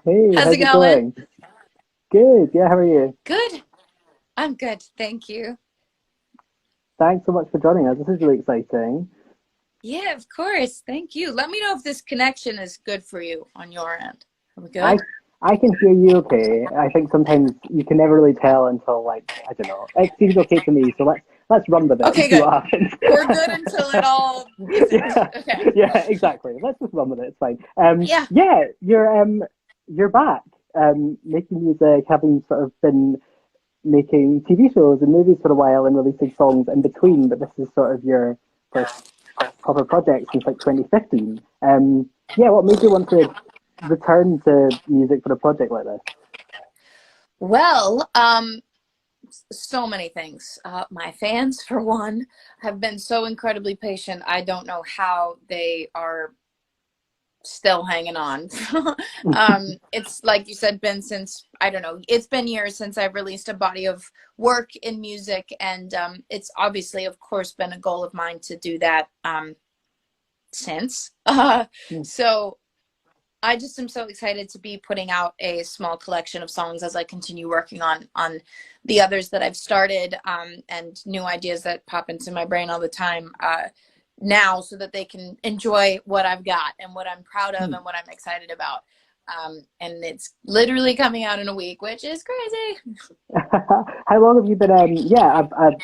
Hey, How's it how's it going? going? Good, yeah, how are you? Good. I'm good. Thank you. Thanks so much for joining us. This is really exciting. Yeah, of course. Thank you. Let me know if this connection is good for you on your end. Are we I good? I can hear you okay. I think sometimes you can never really tell until like, I don't know. It seems okay to me, so let's run with it and Okay, see good. what happens. We're good until it all isn't. Yeah, Okay. yeah, exactly. Let's just run with it. It's fine. Yeah. Yeah, you're back. Making music, having sort of been making TV shows and movies for a while and releasing songs in between, but this is sort of your first proper project since like 2015. Yeah, what made you want to return to music for a project like this? Well, so many things. My fans, for one, have been so incredibly patient. I don't know how they are still hanging on. It's like you said, been since, I don't know, it's been years since I've released a body of work in music, and it's obviously, of course, been a goal of mine to do that since. So I just am so excited to be putting out a small collection of songs as I continue working on the others that I've started, and new ideas that pop into my brain all the time. Now, so that they can enjoy what I've got and what I'm proud of and what I'm excited about. And it's literally coming out in a week, which is crazy. How long have you been? Yeah,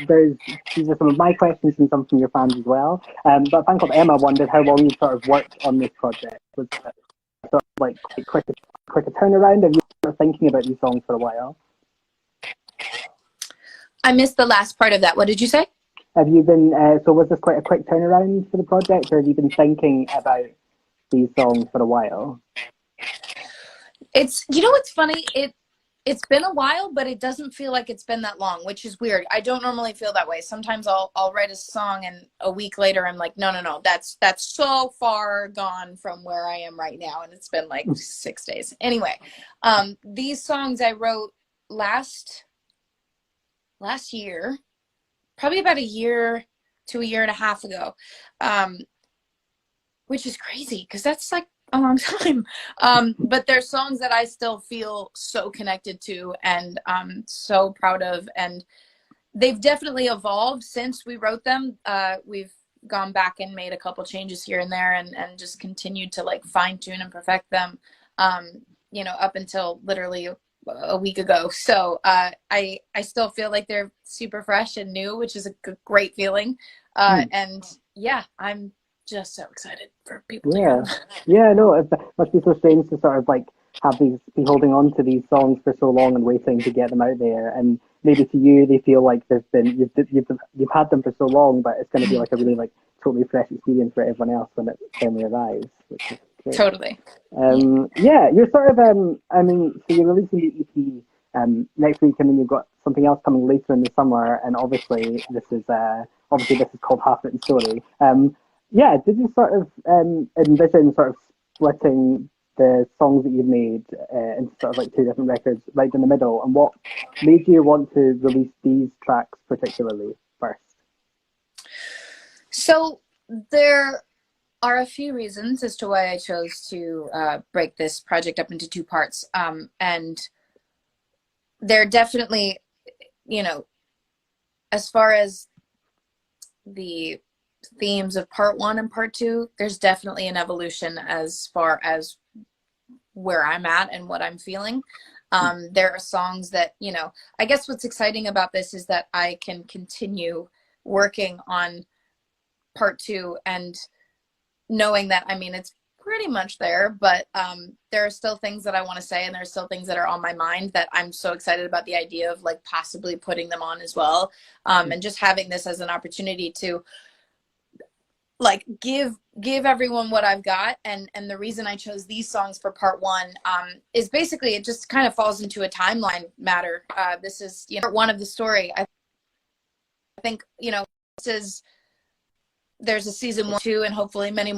there's these are some of my questions and some from your fans as well. But a fan called Emma wondered how long you sort of worked on this project. Was it sort of like quite quick a turnaround? Have you been thinking about these songs for a while? I missed the last part of that. What did you say? Have you been? So was this quite a quick turnaround for the project, or have you been thinking about these songs for a while? It's, what's funny? It's been a while, but it doesn't feel like it's been that long, which is weird. I don't normally feel that way. Sometimes I'll write a song and a week later I'm like, no, no, no, that's so far gone from where I am right now, and it's been like 6 days. Anyway, these songs I wrote last last year, probably about a year to a year and a half ago, um, which is crazy because that's like a long time. But there's songs that I still feel so connected to and so proud of, and they've definitely evolved since we wrote them. We've gone back and made a couple changes here and there, and just continued to like fine tune and perfect them. Up until literally a week ago. So I still feel like they're super fresh and new, which is a great feeling. Hmm. And yeah, I'm just so excited for people to hear Yeah, them. yeah. No, it must be so strange to sort of like have these be holding on to these songs for so long and waiting to get them out there. And maybe to you, they feel like they've been you've had them for so long, but it's going to be like a really like totally fresh experience for everyone else when it finally arrives, which is great. Totally. Yeah. Yeah, you're sort of I mean, so you're releasing the EP next week, and then you've got something else coming later in the summer, and obviously this is called Half Written Story. Yeah, did you sort of envision sort of splitting the songs that you've made into sort of like two different records right in the middle, and what made you want to release these tracks particularly first? So there are a few reasons as to why I chose to break this project up into two parts. And they're definitely, you know, as far as the themes of part one and part two, there's definitely an evolution as far as where I'm at and what I'm feeling. There are songs that, I guess what's exciting about this is that I can continue working on part two and knowing that, I mean, it's pretty much there, but there are still things that I want to say, and there's still things that are on my mind that I'm so excited about the idea of like possibly putting them on as well. And just having this as an opportunity to like give everyone what I've got. And the reason I chose these songs for part one is basically it just kind of falls into a timeline matter. This is part one of the story. I think this is there's a season one, two, and hopefully many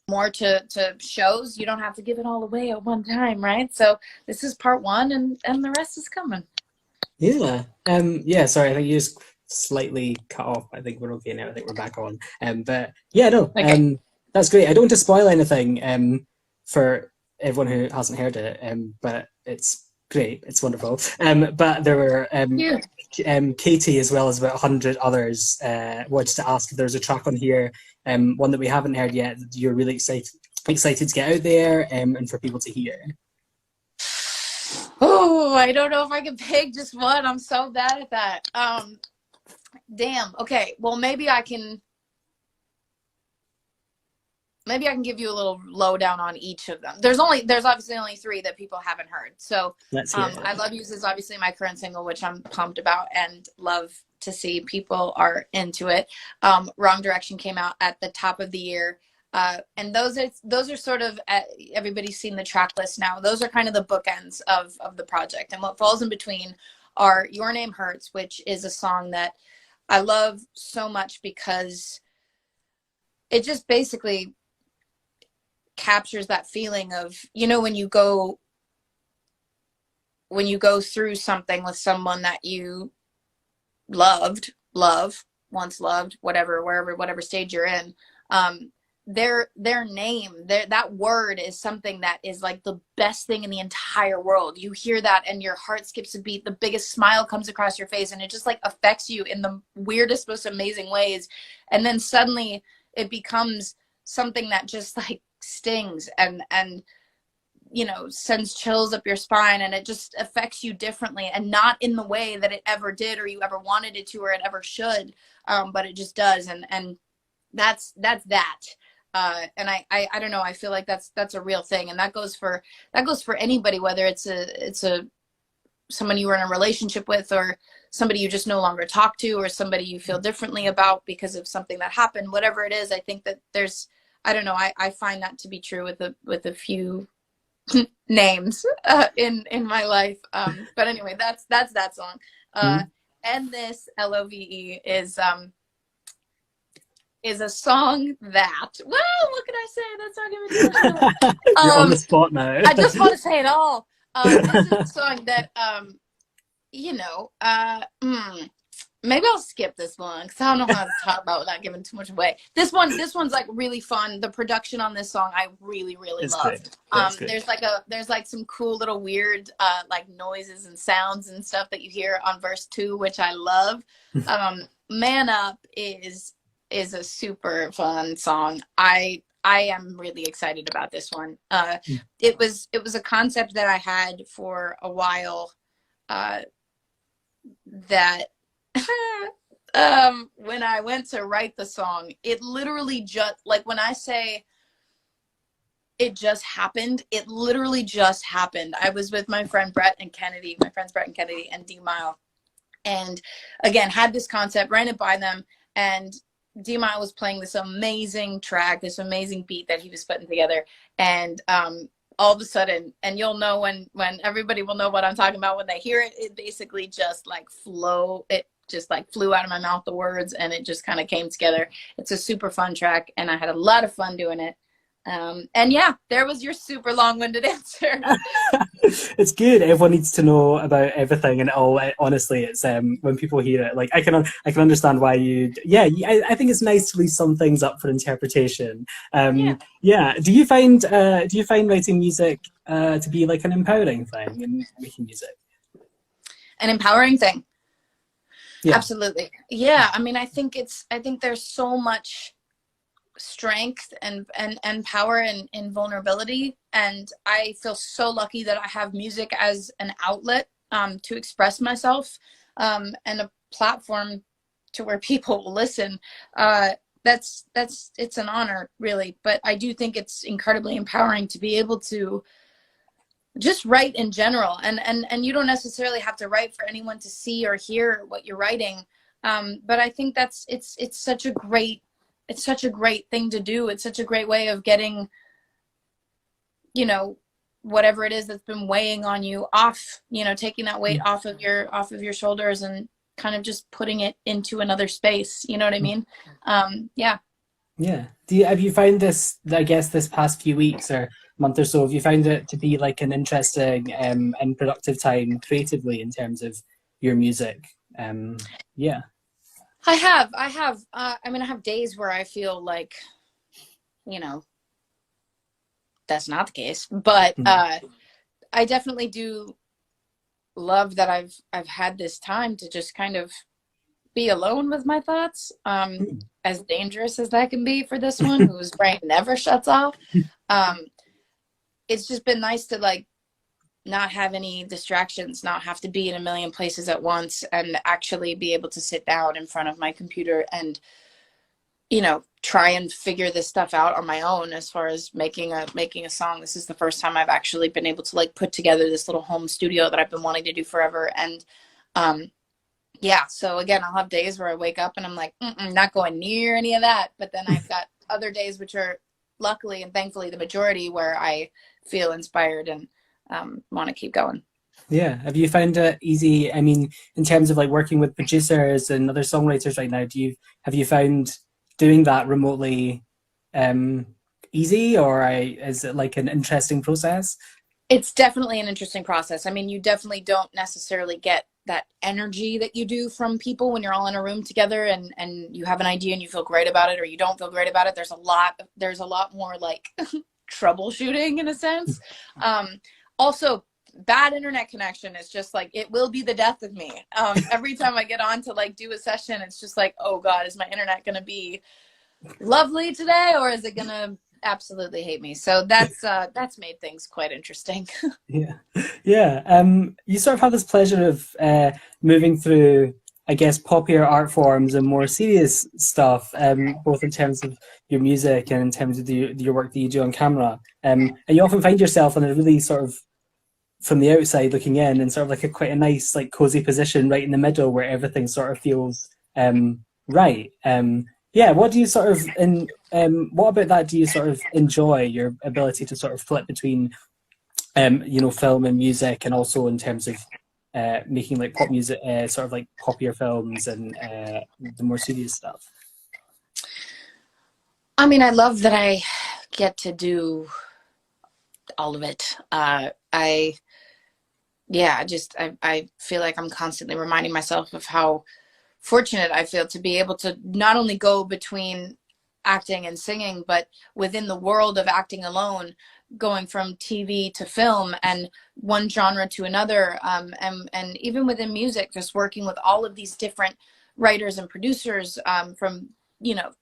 more to shows. You don't have to give it all away at one time, right? So this is part one, and the rest is coming. Yeah. Yeah, sorry, I think you just slightly cut off. I think we're okay now. I think we're back on. But yeah, no, Okay. that's great. I don't want to spoil anything for everyone who hasn't heard it, but it's great. It's wonderful. But there were Yeah. Katie, as well as about 100 others, wanted to ask if there's a track on here, one that we haven't heard yet, that you're really excited to get out there, and for people to hear. Oh, I don't know if I can pick just one. I'm so bad at that. Damn. Okay. Well, maybe I can give you a little lowdown on each of them. There's obviously only 3 that people haven't heard. So Let's hear it. I Love Yous is obviously my current single, which I'm pumped about and love to see people are into it. Wrong Direction came out at the top of the year. And those are sort of, everybody's seen the track list now. Those are kind of the bookends of the project. And what falls in between are Your Name Hurts, which is a song that I love so much because it just basically captures that feeling of, when you go through something with someone that you once loved, whatever stage you're in, their name, that word is something that is like the best thing in the entire world. You hear that and your heart skips a beat, the biggest smile comes across your face, and it just like affects you in the weirdest, most amazing ways. And then suddenly it becomes something that just like stings and sends chills up your spine, and it just affects you differently, and not in the way that it ever did or you ever wanted it to or it ever should, but it just does. And that's that. And I don't know, I feel like that's a real thing, and that goes for anybody, whether it's a someone you were in a relationship with, or somebody you just no longer talk to, or somebody you feel differently about because of something that happened. Whatever it is, I think that there's, I don't know, I find that to be true with a few names in my life. But anyway, that's that song. And this LOVE is a song that, well, what can I say? That's not giving too much away. You're on the spot now. I just want to say it all. This is a song that maybe I'll skip this one because I don't know how to talk about without giving too much away. This one's like really fun. The production on this song I really loved. There's like some cool little weird like noises and sounds and stuff that you hear on verse 2, which I love. Man Up is a super fun song. I am really excited about this one. It was a concept that I had for a while, that when I went to write the song, it literally just, like when I say it just happened, it literally just happened. I was with my friends Brett and Kennedy and D Mile, and again had this concept, ran it by them, and D Mile was playing this amazing track, this amazing beat that he was putting together, and all of a sudden, and you'll know when everybody will know what I'm talking about when they hear it, it basically just like flew out of my mouth, the words, and it just kind of came together. It's a super fun track, and I had a lot of fun doing it. And yeah, there was your super long-winded answer. It's good. Everyone needs to know about everything and all. Honestly, it's when people hear it, like I can understand why you. Yeah, I think it's nice to leave some things up for interpretation. Yeah. Do you find writing music to be like an empowering thing in making music? An empowering thing. Yeah. Absolutely. Yeah. I mean, I think there's so much strength and power in vulnerability, and I feel so lucky that I have music as an outlet to express myself, and a platform to where people will listen. It's an honor, really, but I do think it's incredibly empowering to be able to just write in general, and you don't necessarily have to write for anyone to see or hear what you're writing, but I think it's such a great thing to do. It's such a great way of getting, whatever it is that's been weighing on you off, taking that weight off of your shoulders and kind of just putting it into another space. You know what I mean? Yeah. Have you found this, I guess, this past few weeks or month or so, have you found it to be like an interesting and productive time creatively in terms of your music? Yeah. I have. I mean, I have days where I feel like, that's not the case. But Mm. I definitely do love that I've had this time to just kind of be alone with my thoughts. As dangerous as that can be for this one, whose brain never shuts off. Um, it's just been nice to like not have any distractions, not have to be in a million places at once, and actually be able to sit down in front of my computer and, you know, try and figure this stuff out on my own as far as making a song. This is the first time I've actually been able to like put together this little home studio that I've been wanting to do forever. And yeah, so again, I'll have days where I wake up and I'm like, not going near any of that. But then I've got other days which are luckily and thankfully the majority where I feel inspired and want to keep going. Yeah. Have you found it easy? I mean, in terms of like working with producers and other songwriters right now, have you found doing that remotely um, easy, or is it like an interesting process? It's definitely an interesting process. I mean, you definitely don't necessarily get that energy that you do from people when you're all in a room together and you have an idea and you feel great about it or you don't feel great about it. There's a lot more like troubleshooting in a sense. Also, bad internet connection is just like, it will be the death of me. Every time I get on to like do a session, it's just like, oh God, is my internet going to be lovely today or is it going to absolutely hate me? So that's made things quite interesting. Yeah, yeah. You sort of have this pleasure of moving through, I guess, poppier art forms and more serious stuff, both in terms of your music and in terms of your work that you do on camera. And you often find yourself in a really sort of, from the outside looking in, and sort of like quite a nice, like cozy position right in the middle where everything sort of feels right. Yeah. What do you sort of, and what about that do you sort of enjoy, your ability to sort of flip between film and music, and also in terms of making like pop music, sort of like poppier films and the more serious stuff? I mean, I love that I get to do all of it. I feel like I'm constantly reminding myself of how fortunate I feel to be able to not only go between acting and singing, but within the world of acting alone, going from TV to film and one genre to another, and even within music, just working with all of these different writers and producers from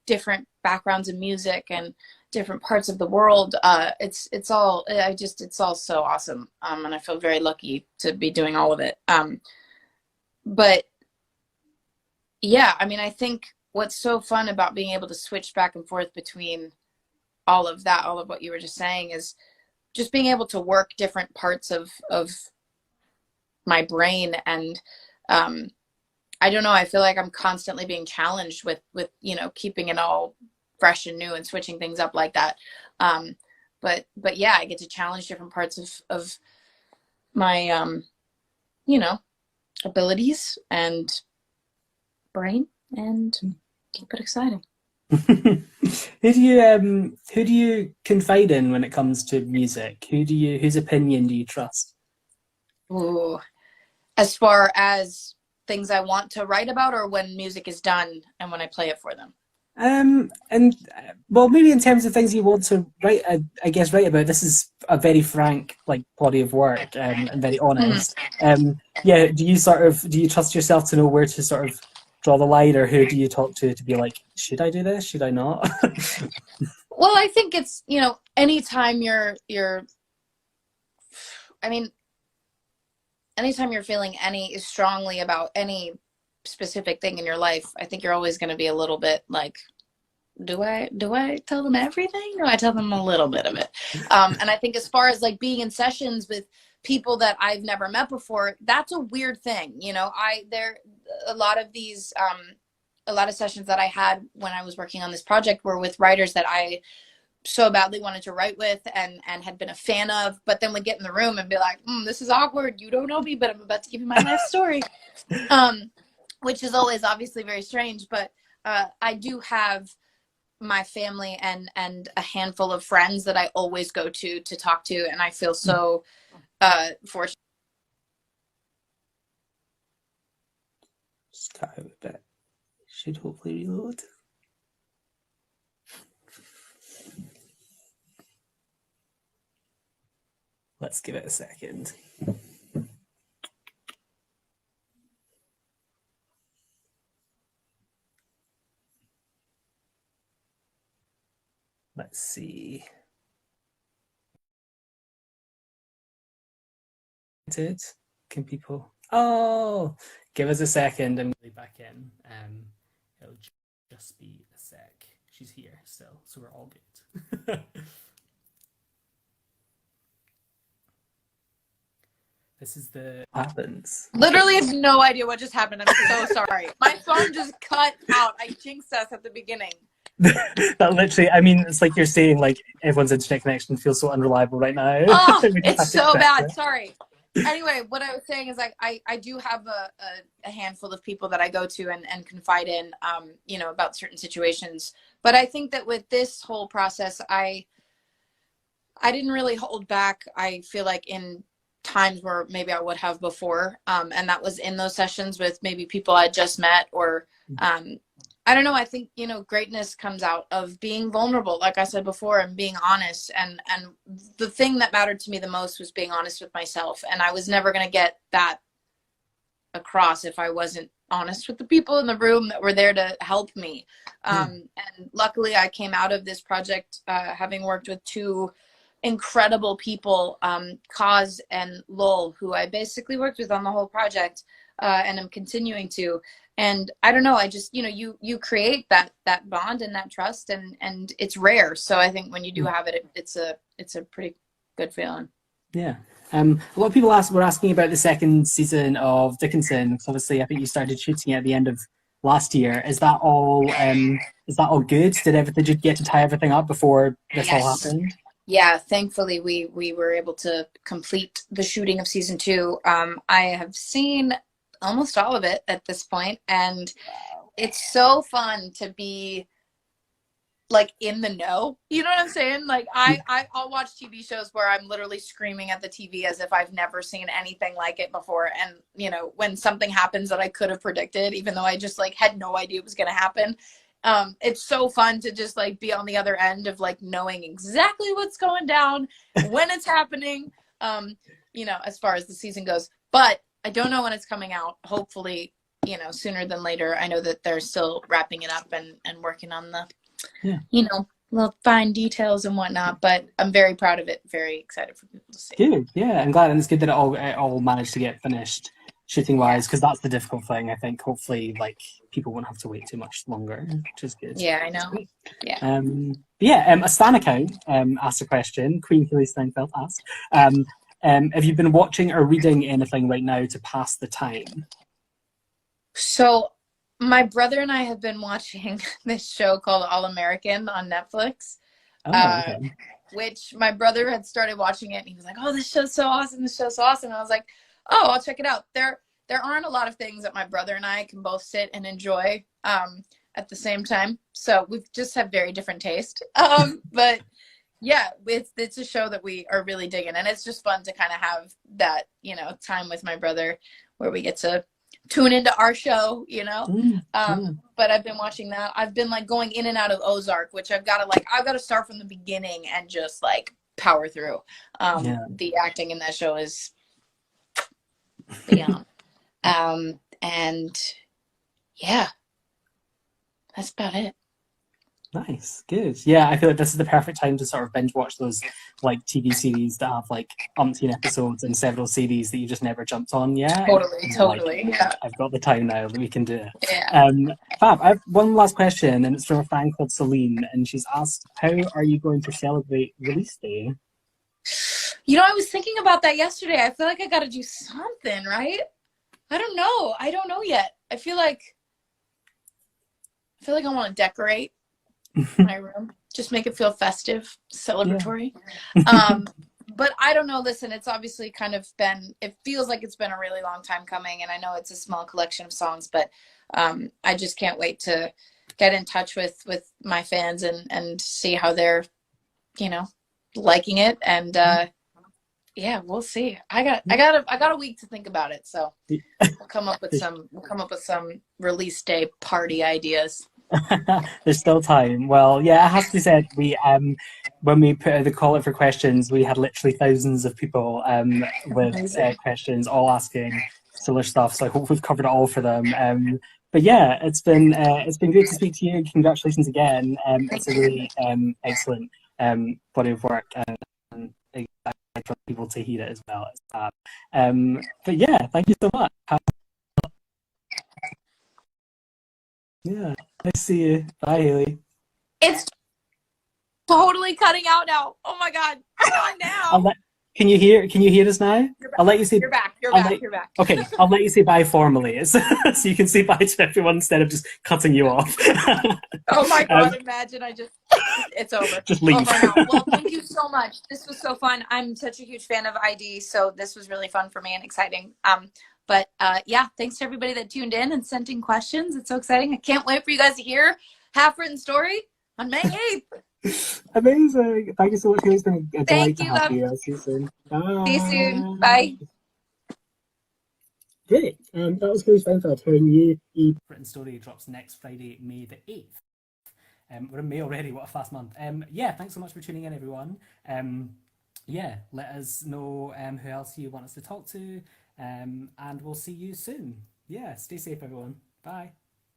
different backgrounds in music and different parts of the world. It's all so awesome, and I feel very lucky to be doing all of it. But yeah, I mean, I think what's so fun about being able to switch back and forth between all of that, all of what you were just saying, is just being able to work different parts of my brain. And I don't know, I feel like I'm constantly being challenged with keeping it all fresh and new and switching things up like that. But yeah, I get to challenge different parts of my abilities and brain and keep it exciting. Who do you confide in when it comes to music? Whose opinion do you trust? Ooh. As far as things I want to write about, or when music is done and when I play it for them? And well, maybe in terms of things you want to write, I guess write about. This is a very frank like body of work, and very honest. Yeah, do you trust yourself to know where to sort of draw the line, or who do you talk to be like, should I do this? Should I not? Well, I think it's, anytime I mean, anytime you're feeling any strongly about any specific thing in your life, I think you're always going to be a little bit like, do I tell them everything? Do I tell them a little bit of it? And I think as far as like being in sessions with people that I've never met before, that's a weird thing. There a lot of these a lot of sessions that I had when I was working on this project were with writers that I so badly wanted to write with and had been a fan of, but then would get in the room and be like, this is awkward. You don't know me, but I'm about to give you my life story. Which is always obviously very strange, but I do have my family and a handful of friends that I always go to talk to, and I feel so fortunate. Just cut out a bit. Should hopefully reload. Let's give it a second. Let's see. Can people? Oh, give us a second. I'm really back in. It'll just be a sec. She's here still, so we're all good. This is the happens. Literally have no idea what just happened. I'm so sorry. My phone just cut out. I jinxed us at the beginning. That literally, I mean, it's like you're saying, like, everyone's internet connection feels so unreliable right now. Oh, it's so bad. Sorry. Anyway, what I was saying is I do have a handful of people that I go to and confide in, you know, about certain situations. But I think that with this whole process, I didn't really hold back. I feel like in times where maybe I would have before, and that was in those sessions with maybe people I just met, or I don't know. I think, you know, greatness comes out of being vulnerable, like I said before, and being honest. And the thing that mattered to me the most was being honest with myself. And I was never going to get that across if I wasn't honest with the people in the room that were there to help me. And luckily I came out of this project having worked with two incredible people, Kaz and Lowell, who I basically worked with on the whole project, and I'm continuing to. And I don't know, I just, you know, you create that bond and that trust, and it's rare. So I think when you do have it, it's a pretty good feeling. Yeah. A lot of people were asking about the second season of Dickinson. So obviously, I think you started shooting at the end of last year. Is that all good? Did you get to tie everything up before this all happened? Yeah, thankfully we were able to complete the shooting of season 2. I have seen almost all of it at this point, and it's so fun to be like in the know. You know what I'm saying? Like I'll watch TV shows where I'm literally screaming at the TV as if I've never seen anything like it before. And you know, when something happens that I could have predicted, even though I just like had no idea it was going to happen, it's so fun to just like be on the other end of like knowing exactly what's going down, when it's happening, you know, as far as the season goes. But I don't know when it's coming out. Hopefully, you know, sooner than later. I know that they're still wrapping it up and working on the, you know, little fine details and whatnot. But I'm very proud of it. Very excited for people to see. Good, yeah. I'm glad, and it's good that it all managed to get finished shooting wise, because that's the difficult thing. I think hopefully, like, people won't have to wait too much longer, which is good. Yeah, I know. Yeah. A Stan account asked a question. Queen Hailee Steinfeld asked, have you been watching or reading anything right now to pass the time? So my brother and I have been watching this show called All American on Netflix, which my brother had started watching it, and he was like, "Oh, this show's so awesome! This show's so awesome!" And I was like, "Oh, I'll check it out." There aren't a lot of things that my brother and I can both sit and enjoy at the same time, so we just have very different taste. But yeah, it's a show that we are really digging, and it's just fun to kind of have that, you know, time with my brother where we get to tune into our show, you know. But I've been watching that. I've been like going in and out of Ozark, which I've got to start from the beginning and just like power through. The acting in that show is beyond. And yeah, that's about it. Nice, good. Yeah, I feel like this is the perfect time to sort of binge watch those like TV series that have like umpteen episodes and several series that you just never jumped on yet. Totally. Like, yeah. I've got the time now that we can do it. Yeah. Fab, I have one last question, and it's from a fan called Celine, and she's asked, how are you going to celebrate release day? You know, I was thinking about that yesterday. I feel like I got to do something, right? I don't know yet. I feel like I want to decorate my room, just make it feel festive, celebratory. But I don't know. Listen, it's obviously kind of it feels like it's been a really long time coming, and I know it's a small collection of songs, but I just can't wait to get in touch with my fans and see how they're, you know, liking it. And yeah, we'll see. I got a week to think about it, so we'll come up with some release day party ideas. There's still time. Well, yeah, it has to be said, we when we put out the call out for questions, we had literally thousands of people with Amazing. questions, all asking similar stuff. So I hope we've covered it all for them. But yeah, it's been great to speak to you. Congratulations again. Thank It's a you. really excellent body of work, and I for people to hear it as well. It's fab. But yeah, thank you so much. Yeah, nice to see you. Bye, Hailee. It's totally cutting out now. Oh my God. Hang on I'll now. let, can you hear us now? You're back. I'll let you say You're back. You're I'll back. let You're back. okay, I'll let you say bye formally. So you can say bye to everyone instead of just cutting you off. Oh my um, God. Imagine it's over. just leave. Over now. Well, thank you so much. This was so fun. I'm such a huge fan of ID, so this was really fun for me and exciting. But yeah, thanks to everybody that tuned in and sent in questions. It's so exciting. I can't wait for you guys to hear Half Written Story on May 8th. Amazing. Thank you so much. It's been a delight Thank to you, have love. you. I'll see you soon. See you soon. Bye. Bye. Great. That was Hailee Steinfeld. Her new written story drops next Friday, May the 8th. We're in May already. What a fast month. Yeah, thanks so much for tuning in, everyone. Yeah, let us know who else you want us to talk to, and we'll see you soon. Yeah, stay safe, everyone. Bye.